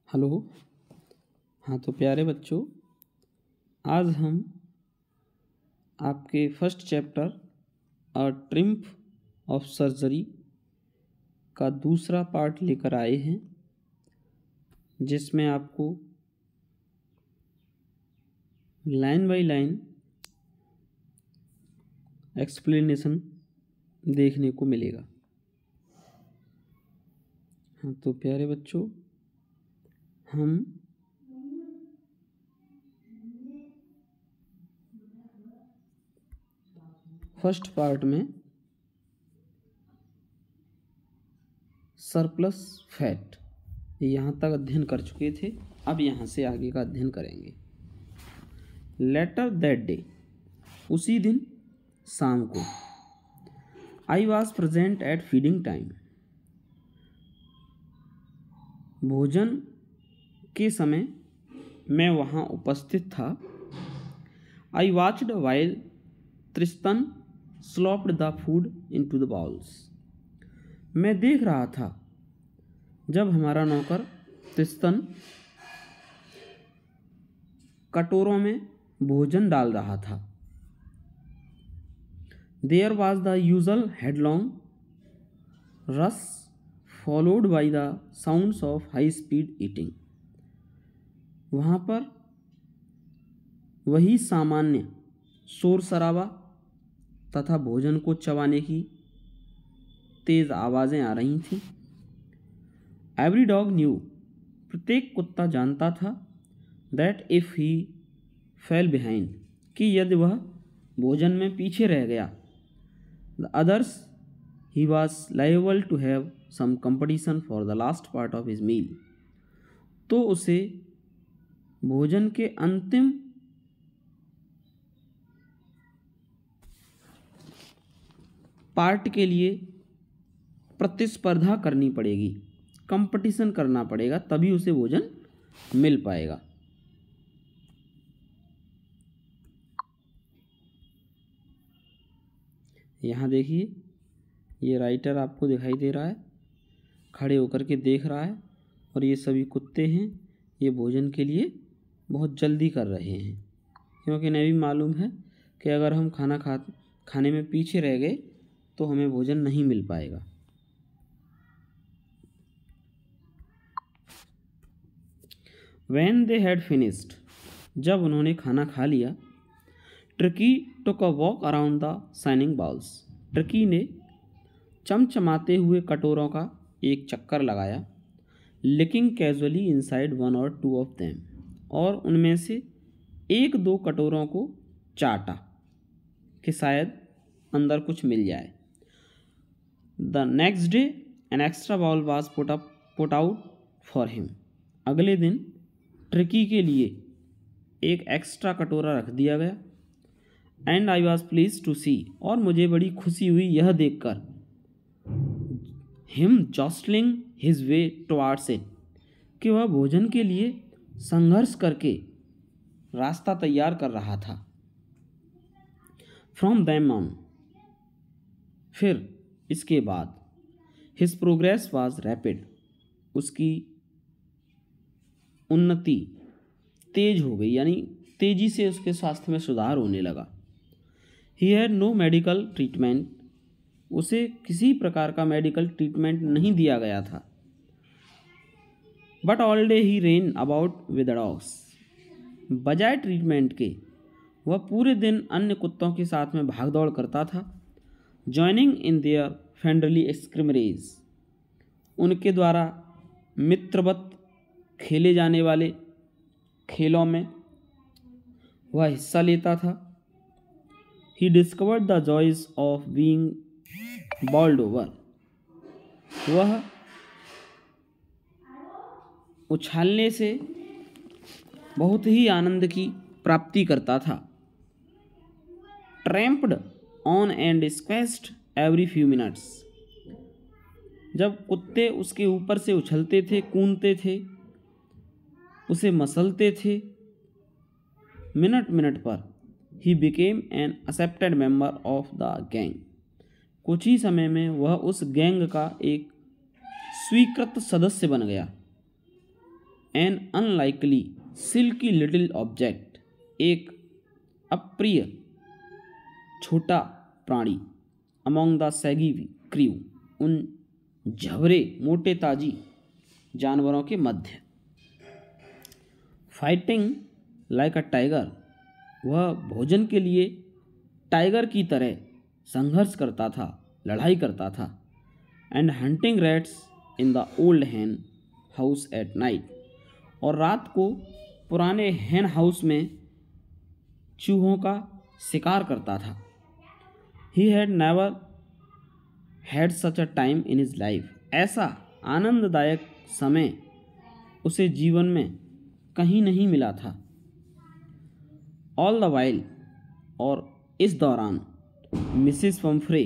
Hello. हाँ तो प्यारे बच्चों, आज हम आपके first chapter a triumph of surgery का दूसरा पार्ट लेकर आए हैं, जिसमें आपको लाइन बाय लाइन एक्सप्लेनेशन देखने को मिलेगा। हाँ तो प्यारे बच्चों, हम फर्स्ट पार्ट में सरप्लस फैट यहाँ तक अध्ययन कर चुके थे। अब यहाँ से आगे का अध्ययन करेंगे। लेटर दैट डे, उसी दिन शाम को, I was present at feeding time, भोजन के समय मैं वहाँ उपस्थित था। I watched while Tristan slopped the food into the bowls, मैं देख रहा था जब हमारा नौकर त्रिस्तन कटोरों में भोजन डाल रहा था। There was the usual headlong rush followed by the sounds of high speed eating, वहाँ पर वही सामान्य शोर शराबा तथा भोजन को चबाने की तेज आवाज़ें आ रही थीं। एवरी डॉग न्यू, प्रत्येक कुत्ता जानता था, that if he fell behind, कि यदि वह भोजन में पीछे रह गया, the others he was liable to have some competition for the last part of his meal, तो उसे भोजन के अंतिम पार्ट के लिए प्रतिस्पर्धा करनी पड़ेगी, कंपटीशन करना पड़ेगा, तभी उसे भोजन मिल पाएगा। यहाँ देखिए, ये राइटर आपको दिखाई दे रहा है, खड़े होकर के देख रहा है, और ये सभी कुत्ते हैं, ये भोजन के लिए बहुत जल्दी कर रहे हैं, क्योंकि इन्हें भी मालूम है कि अगर हम खाने में पीछे रह गए तो हमें भोजन नहीं मिल पाएगा। When they had finished, जब उन्होंने खाना खा लिया, ट्रकी took a walk around the shining bowls, ट्रकी ने चमचमाते हुए कटोरों का एक चक्कर लगाया, looking casually inside one or two of them, और उनमें से एक दो कटोरों को चाटा कि शायद अंदर कुछ मिल जाए। The next day an extra bowl was put out for him, अगले दिन ट्रकी के लिए एक एक्स्ट्रा कटोरा रख दिया गया। And I was pleased to see, और मुझे बड़ी खुशी हुई यह देखकर, him jostling his way towards it, कि वह भोजन के लिए संघर्ष करके रास्ता तैयार कर रहा था। फ्रॉम देम ऑन, फिर इसके बाद, हिज प्रोग्रेस वॉज रैपिड, उसकी उन्नति तेज हो गई, यानी तेजी से उसके स्वास्थ्य में सुधार होने लगा। He had no medical treatment, उसे किसी प्रकार का मेडिकल ट्रीटमेंट नहीं दिया गया था। But all day he rain about with dogs, बजाय ट्रीटमेंट के वह पूरे दिन अन्य कुत्तों के साथ में भाग दौड़ करता था। जॉइनिंग इन देयर फ्रेंडली स्क्रिमरेज, उनके द्वारा मित्रवत खेले जाने वाले खेलों में वह हिस्सा लेता था। He discovered the joys of being bowled over, वह उछालने से बहुत ही आनंद की प्राप्ति करता था। Tramped on and squashed every few minutes, जब कुत्ते उसके ऊपर से उछलते थे, कूदते थे, उसे मसलते थे, मिनट मिनट पर, he became an accepted member of the gang, कुछ ही समय में वह उस गैंग का एक स्वीकृत सदस्य बन गया। An unlikely silky little object, एक अप्रिय छोटा प्राणी, अमोंग द सैगी क्रू, उन झबरे मोटे ताजी जानवरों के मध्य। फाइटिंग लाइक अ टाइगर, वह भोजन के लिए टाइगर की तरह संघर्ष करता था, लड़ाई करता था। And hunting rats in the old hen house at night, और रात को पुराने हैन हाउस में चूहों का शिकार करता था। He had never had such a time in his life, ऐसा आनंददायक समय उसे जीवन में कहीं नहीं मिला था। ऑल द वाइल, और इस दौरान Mrs Pumphrey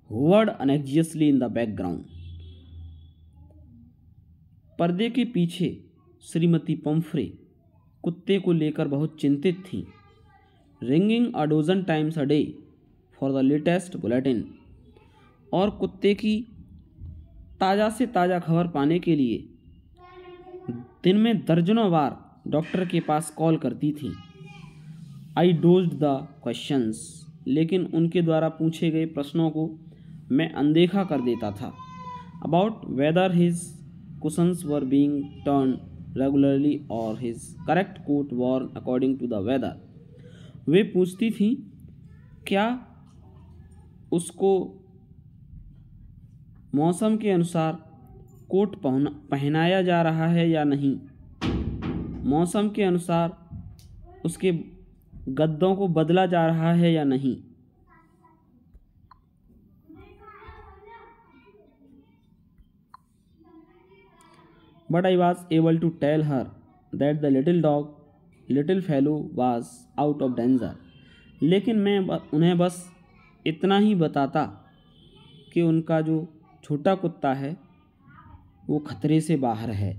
hovered anxiously in the background, पर्दे के पीछे श्रीमती पंफ्रे कुत्ते को लेकर बहुत चिंतित थीं। Ringing a dozen times a day for the latest bulletin, और कुत्ते की ताज़ा से ताज़ा खबर पाने के लिए दिन में दर्जनों बार डॉक्टर के पास कॉल करती थी। आई डोज्ड द क्वेश्चंस, लेकिन उनके द्वारा पूछे गए प्रश्नों को मैं अनदेखा कर देता था। About whether his cushions were being turned regularly और his correct coat worn according to the weather, वे पूछती थी क्या उसको मौसम के अनुसार कोट पहनाया जा रहा है या नहीं, मौसम के अनुसार उसके गद्दों को बदला जा रहा है या नहीं। But I was able to tell her that the little fellow was out of danger. लेकिन मैं उन्हें बस इतना ही बताता कि उनका जो छोटा कुत्ता है वो खतरे से बाहर है।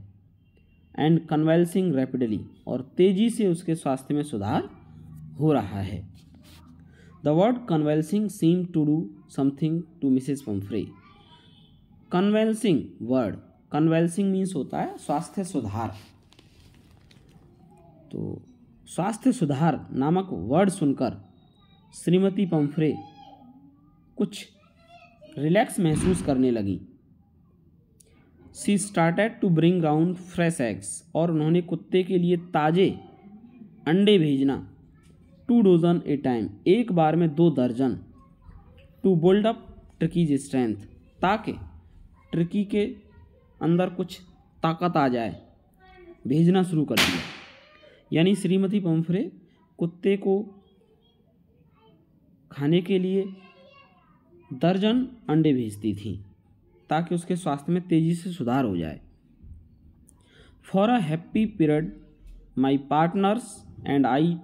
एंड कन्वेल्सिंग रैपिडली, और तेजी से उसके स्वास्थ्य में सुधार हो रहा है। The word convalescing seem to do something to Mrs Pumphrey. Convalescing word, convalescing means होता है स्वास्थ्य सुधार। तो स्वास्थ्य सुधार नामक वर्ड सुनकर श्रीमती पंफ्रे कुछ रिलैक्स महसूस करने लगी। She started to bring round fresh eggs, और उन्होंने कुत्ते के लिए ताज़े अंडे भेजना 2 डोजन ए टाइम, एक बार में 2 दर्जन। To build up Tricki's strength, ताकि ट्रिकी के अंदर कुछ ताकत आ जाए, भेजना शुरू कर दिया। यानी श्रीमती पंफ्रे कुत्ते को खाने के लिए दर्जन अंडे भेजती थी ताकि उसके स्वास्थ्य में तेजी से सुधार हो जाए। For a happy period my partners and I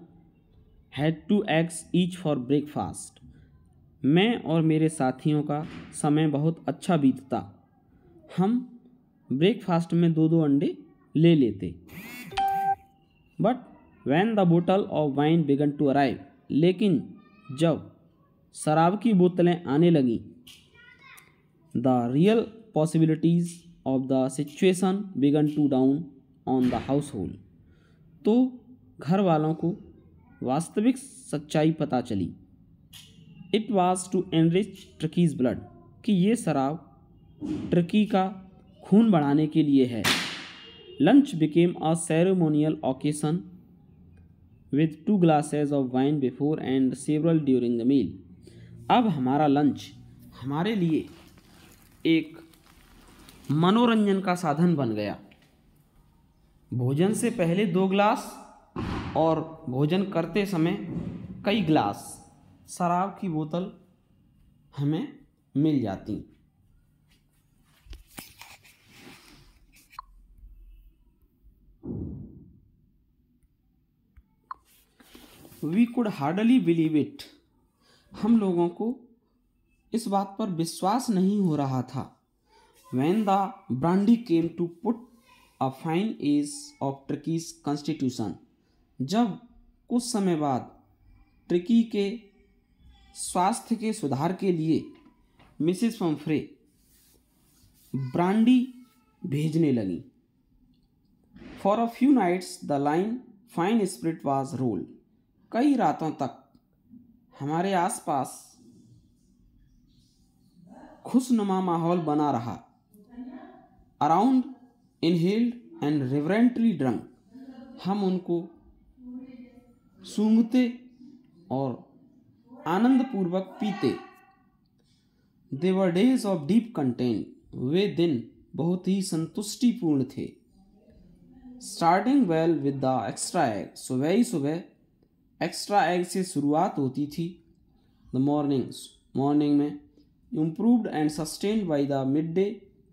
had 2 eggs each for breakfast. मैं और मेरे साथियों का समय बहुत अच्छा बीतता, हम ब्रेकफास्ट में 2-2 अंडे ले लेते। But when the bottle of wine began to arrive, लेकिन जब शराब की बोतलें आने लगीं, the real possibilities of the situation began to dawn on the household, तो घर वालों को वास्तविक सच्चाई पता चली। It was to enrich Tricki's blood, कि ये शराब ट्रकी का खून बढ़ाने के लिए है। Lunch became a ceremonial occasion with 2 glasses of wine before and several during the meal. अब हमारा लंच हमारे लिए एक मनोरंजन का साधन बन गया। भोजन से पहले 2 गिलास और भोजन करते समय कई गिलास शराब की बोतल हमें मिल जाती। We could hardly believe it, हम लोगों को इस बात पर विश्वास नहीं हो रहा था। When the brandy came to put a fine edge of Turkey's constitution, जब कुछ समय बाद ट्रिकी के स्वास्थ्य के सुधार के लिए मिसेस पंफ्रे ब्रांडी भेजने लगी। For a few nights the line fine spirit was rolled. कई रातों तक हमारे आसपास खुशनुमा माहौल बना रहा। Around inhaled and reverently drunk. हम उनको सूंघते और आनंदपूर्वक पीते। They were days of deep content. वे दिन बहुत ही संतुष्टिपूर्ण थे। Starting well with the extra egg. सुबह ही सुबह एक्स्ट्रा एग से शुरुआत होती थी। द मॉर्निंग में improved and sustained by the mid day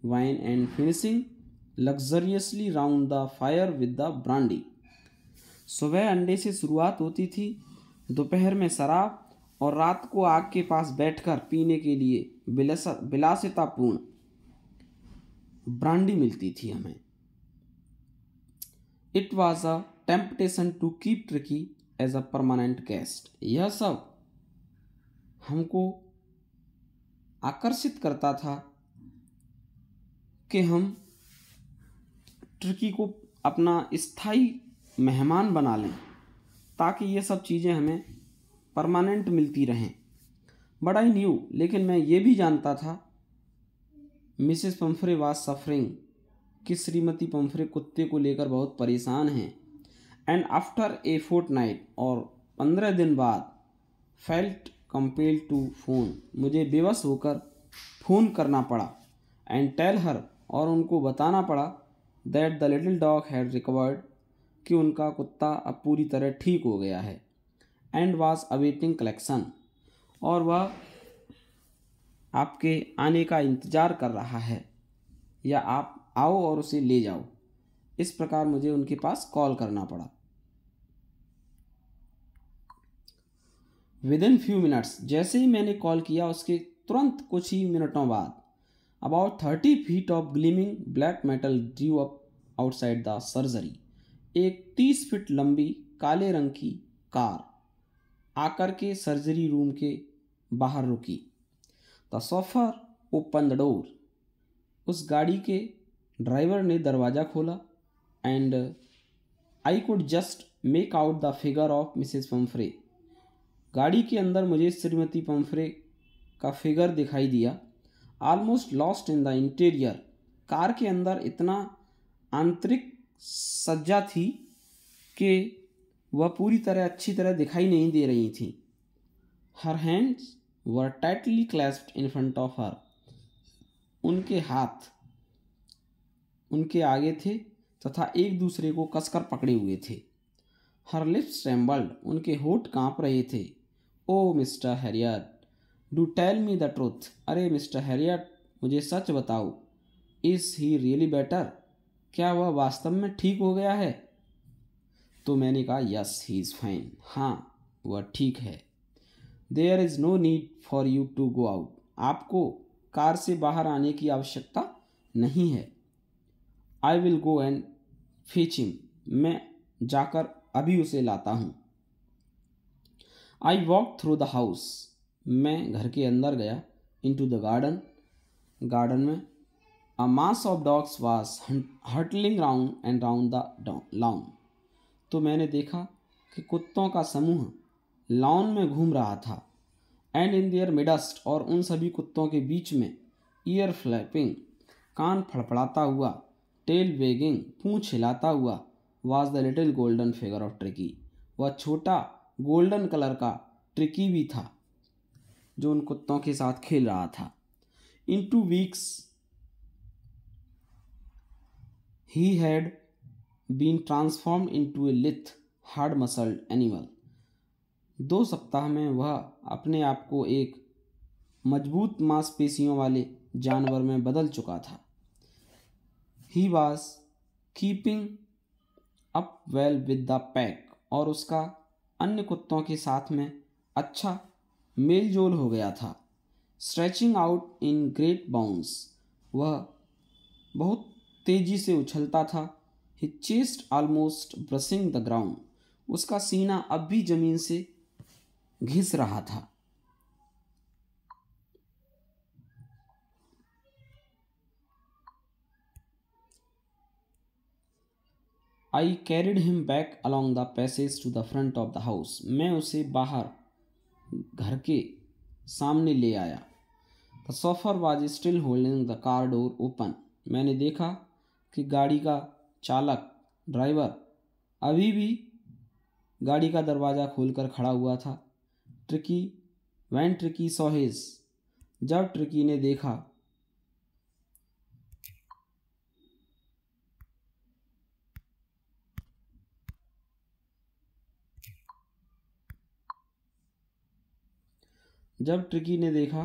wine and finishing luxuriously round the fire with the brandy. सुबह अंडे से शुरुआत होती थी, दोपहर में शराब और रात को आग के पास बैठकर पीने के लिए विलासितापूर्ण ब्रांडी मिलती थी हमें। It was a temptation to keep Tricki as a permanent guest. यह सब हमको आकर्षित करता था कि हम ट्रिकी को अपना स्थायी मेहमान बना लें, ताकि ये सब चीज़ें हमें परमानेंट मिलती रहें। बट आई न्यू, लेकिन मैं ये भी जानता था मिसेस पंफ्रे वाज सफरिंग, कि श्रीमती पंफ्रे कुत्ते को लेकर बहुत परेशान हैं। एंड आफ्टर ए फोर्टनाइट, और 15 दिन बाद, फेल्ट कंपेल्ड टू फोन, मुझे बेबस होकर फ़ोन करना पड़ा। एंड टेल हर, और उनको बताना पड़ा, that the little dog had recovered, कि उनका कुत्ता अब पूरी तरह ठीक हो गया है। एंड वाज अवेटिंग कलेक्शन, और वह आपके आने का इंतज़ार कर रहा है, या आप आओ और उसे ले जाओ। इस प्रकार मुझे उनके पास कॉल करना पड़ा। विदिन फ्यू मिनट्स, जैसे ही मैंने कॉल किया उसके तुरंत कुछ ही मिनटों बाद, about 30 feet of gleaming black metal Drew up outside the surgery. एक 30 फीट लंबी काले रंग की कार आकर के सर्जरी रूम के बाहर रुकी। The chauffeur open the door. उस गाड़ी के ड्राइवर ने दरवाज़ा खोला। And I could just make out the figure of Mrs Pomfrey. गाड़ी के अंदर मुझे श्रीमती पंफ्रे का फिगर दिखाई दिया। Almost lost in the interior. Car के अंदर इतना आंतरिक सज्जा थी कि वह पूरी तरह अच्छी तरह दिखाई नहीं दे रही थी। Her hands were tightly clasped in front of her. उनके हाथ उनके आगे थे तथा एक दूसरे को कसकर पकड़े हुए थे। Her lips trembled. उनके होठ कांप रहे थे। Oh Mr Herriot, do tell me the truth. अरे मिस्टर हैरियट, मुझे सच बताओ। Is he really better. क्या वह वास्तव में ठीक हो गया है? तो मैंने कहा, यस ही इज़ फाइन। हाँ, वह ठीक है। There is no need for you to go out. आपको कार से बाहर आने की आवश्यकता नहीं है। I will go and fetch him. मैं जाकर अभी उसे लाता हूँ। I walk through the house. मैं घर के अंदर गया। Into the garden. गार्डन में a mass of dogs was hurtling round and round the lawn. तो मैंने देखा कि कुत्तों का समूह लॉन में घूम रहा था। एंड इन देयर मिडस्ट, और उन सभी कुत्तों के बीच में, ईयर फ्लैपिंग, कान फड़फड़ाता हुआ, टेल वेगिंग, पूँछ हिलाता हुआ, was the little golden figure of tricky. वह छोटा गोल्डन कलर का ट्रिकी भी था, जो उन कुत्तों के साथ खेल रहा था। In 2 weeks he had been transformed into a lithe hard muscled animal. 2 सप्ताह में वह अपने आप को एक मजबूत मांसपेशियों वाले जानवर में बदल चुका था। He was keeping up well with the pack, और उसका अन्य कुत्तों के साथ में अच्छा मेल जोल हो गया था। Stretching out in great bounds, वह बहुत तेजी से उछलता था। His chest almost brushing the ground, उसका सीना अब भी जमीन से घिस रहा था। I carried him back along the passage to the front of the house. मैं उसे बाहर घर के सामने ले आया। The chauffeur was still holding the car door open. मैंने देखा कि गाड़ी का चालक ड्राइवर अभी भी गाड़ी का दरवाज़ा खोलकर खड़ा हुआ था। Tricki when Tricki saw his. जब ट्रिकी ने देखा जब ट्रिकी ने देखा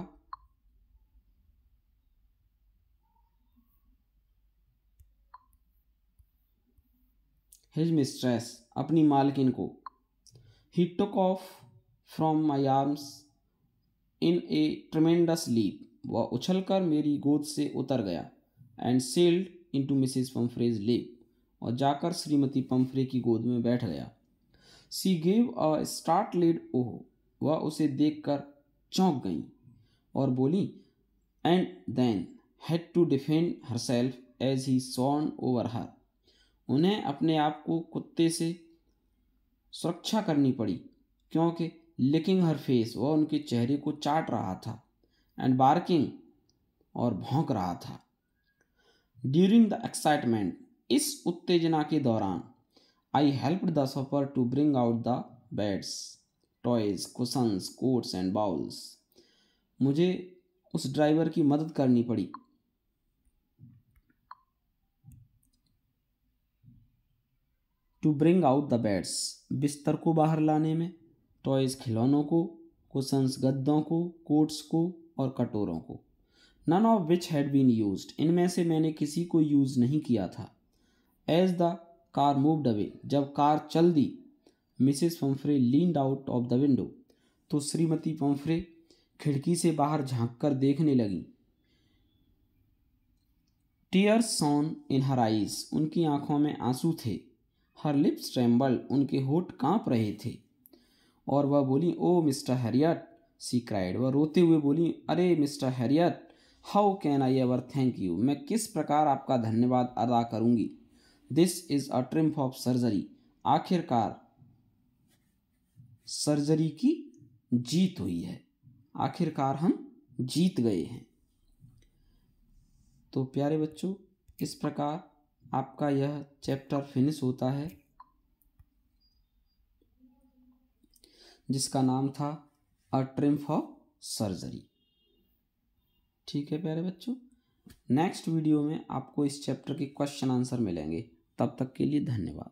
हिज मिस्ट्रेस अपनी मालकिन को, he took off from my arms in a tremendous leap. वह उछलकर मेरी गोद से उतर गया। And sailed into Mrs Pumphrey's lap. और जाकर श्रीमती पम्फ्रे की गोद में बैठ गया। She gave a startled oh. वह उसे देखकर चौंक गई और बोली, and then had to defend herself as he सॉन ओवर हर। उन्हें अपने आप को कुत्ते से सुरक्षा करनी पड़ी क्योंकि लिकिंग हर फेस, वह उनके चेहरे को चाट रहा था। एंड बार्किंग, और भौंक रहा था। ड्यूरिंग द एक्साइटमेंट, इस उत्तेजना के दौरान, I helped the chauffeur to bring out the beds, toys, cushions, coats and bowls. मुझे उस ड्राइवर की मदद करनी पड़ी to bring out the beds, बिस्तर को बाहर लाने में, टॉयज, खिलौनों को, कुशंस, गद्दों को, कोट्स को और कटोरों को। None of which had been used, इनमें से मैंने किसी को यूज नहीं किया था। As the car moved away, जब कार चल दी, Mrs Pumphrey leaned out of the window, तो श्रीमती पम्फ्रे खिड़की से बाहर झांक कर देखने लगी। टीयर्स शॉन इन हर आइज, उनकी आंखों में आंसू थे। हर लिप्स ट्रेम्बल्ड, उनके होठ कांप रहे थे। और वह बोली, ओ मिस्टर हैरियट, सी क्राइड, वह रोते हुए बोली, अरे Mr Harriet, how can I ever thank you, मैं किस प्रकार आपका धन्यवाद अदा करूंगी। This is a triumph of surgery, आखिरकार सर्जरी की जीत हुई है, आखिरकार हम जीत गए हैं। तो प्यारे बच्चों, इस प्रकार आपका यह चैप्टर फिनिश होता है जिसका नाम था अ ट्रिम्फ ऑफ सर्जरी। ठीक है प्यारे बच्चों, नेक्स्ट वीडियो में आपको इस चैप्टर के क्वेश्चन आंसर मिलेंगे। तब तक के लिए धन्यवाद।